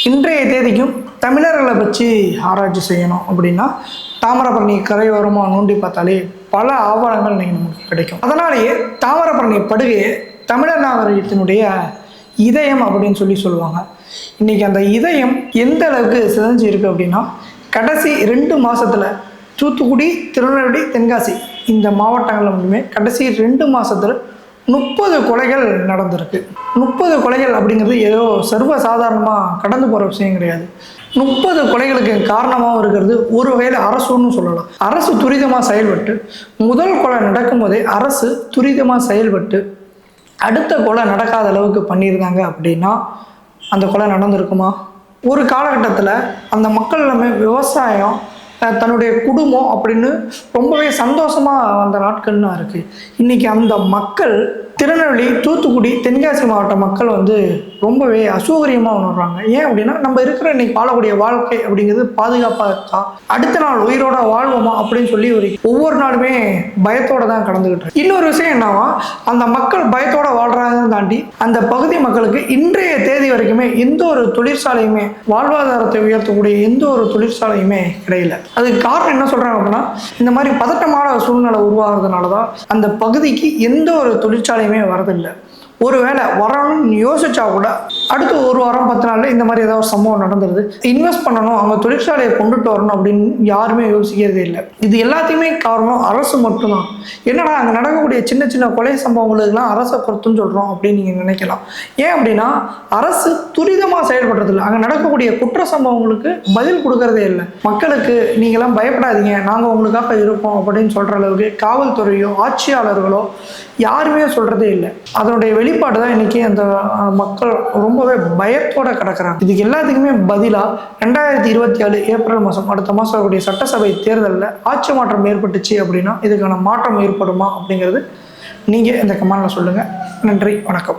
இன்றைய தேதிக்கும் தமிழர்களை வச்சு ஆராய்ச்சி செய்யணும் அப்படின்னா தாமிரபரணி கரையோரமாக நோண்டி பார்த்தாலே பல ஆவணங்கள் நமக்கு கிடைக்கும். அதனாலேயே தாமிரபரணி படுகையை தமிழர் நாகரிகத்தினுடைய இதயம் அப்படின்னு சொல்லுவாங்க. இன்றைக்கி அந்த இதயம் எந்த அளவுக்கு சிதைஞ்சு இருக்குது அப்படின்னா, கடைசி 2 மாதத்தில் தூத்துக்குடி, திருநெல்வேலி, தென்காசி இந்த மாவட்டங்களில் மட்டுமே கடைசி 2 மாதத்தில் 30 கொலைகள் நடந்திருக்கு. 30 கொலைகள் அப்படிங்கிறது ஏதோ சர்வசாதாரணமாக கடந்து போகிற விஷயம் கிடையாது. 30 கொலைகளுக்கு காரணமாகவும் இருக்கிறது ஒரு வகையில் அரசுன்னு சொல்லலாம். அரசு துரிதமாக செயல்பட்டு முதல் கொலை நடக்கும்போதே அரசு துரிதமாக செயல்பட்டு அடுத்த கொலை நடக்காத அளவுக்கு பண்ணியிருந்தாங்க அப்படின்னா அந்த கொலை நடந்திருக்குமா? ஒரு காலகட்டத்தில் அந்த மக்கள் எல்லாமே விவசாயம், தன்னுடைய குடும்பம் அப்படின்னு ரொம்பவே சந்தோஷமாக வந்த நாட்கள்லாம் இருக்குது. இன்றைக்கி அந்த மக்கள் திருநெல்வேலி, தூத்துக்குடி, தென்காசி மாவட்ட மக்கள் ரொம்பவே அசௌகரியமாக உணர்றாங்க. ஏன் அப்படின்னா, நம்ம இருக்கிற இன்றைக்கி வாழக்கூடிய வாழ்க்கை அப்படிங்கிறது பாதுகாப்பாக இருக்கா, அடுத்த நாள் உயிரோட வாழ்வோமா அப்படின்னு சொல்லி ஒவ்வொரு நாளுமே பயத்தோடு தான் கடந்துக்கிட்டு. இன்னொரு விஷயம் என்னவா, அந்த மக்கள் பயத்தோடு வாழ்கிறாங்கன்னு தாண்டி அந்த பகுதி மக்களுக்கு இன்றைய தேதி வரைக்குமே எந்த ஒரு தொழிற்சாலையுமே, வாழ்வாதாரத்தை உயர்த்தக்கூடிய எந்த ஒரு தொழிற்சாலையுமே கிடையல. அதுக்கு காரணம் என்ன சொல்கிறாங்க அப்படின்னா, இந்த மாதிரி பதட்டமான சூழ்நிலை உருவாகிறதுனால தான் அந்த பகுதிக்கு எந்த ஒரு தொழிற்சாலையுமே வரதில்லை. ஒருவேளை வரணும்னு யோசிச்சா கூட அடுத்து 1 வாரம் 10 நாள்ல இந்த மாதிரி ஏதாவது ஒரு சம்பவம் நடந்துருது. இன்வெஸ்ட் பண்ணணும், அவங்க தொழிற்சாலையை கொண்டுட்டு வரணும் அப்படின்னு யாருமே யோசிக்கிறதே இல்லை. இது எல்லாத்தையுமே காரணம் அரசு மட்டும்தான். என்னடா அங்கே நடக்கக்கூடிய சின்ன சின்ன கொலை சம்பவங்களுக்கெல்லாம் அரசை பொறுத்துன்னு சொல்கிறோம் அப்படின்னு நீங்கள் நினைக்கலாம். ஏன் அப்படின்னா, அரசு துரிதமாக செயல்படுறதில்லை. அங்கே நடக்கக்கூடிய குற்ற சம்பவங்களுக்கு பதில் கொடுக்கறதே இல்லை. மக்களுக்கு நீங்களாம் பயப்படாதீங்க, நாங்கள் உங்களுக்காக இருப்போம் அப்படின்னு சொல்கிற அளவுக்கு காவல்துறையோ ஆட்சியாளர்களோ யாருமே சொல்கிறதே இல்லை. அதனுடைய வெளிப்பாடு தான் இன்றைக்கி அந்த மக்கள் ரொம்பவே பயத்தோடு கிடக்கிறாங்க. இதுக்கு எல்லாத்துக்குமே பதிலாக 2027 ஏப்ரல் மாதம் அடுத்த மாதம் வரக்கூடிய சட்டசபை தேர்தலில் ஆட்சி மாற்றம் ஏற்பட்டுச்சு அப்படின்னா இதுக்கான மாற்றம் ஏற்படுமா அப்படிங்கிறது நீங்கள் இந்த கமெண்ட்ல சொல்லுங்கள். நன்றி, வணக்கம்.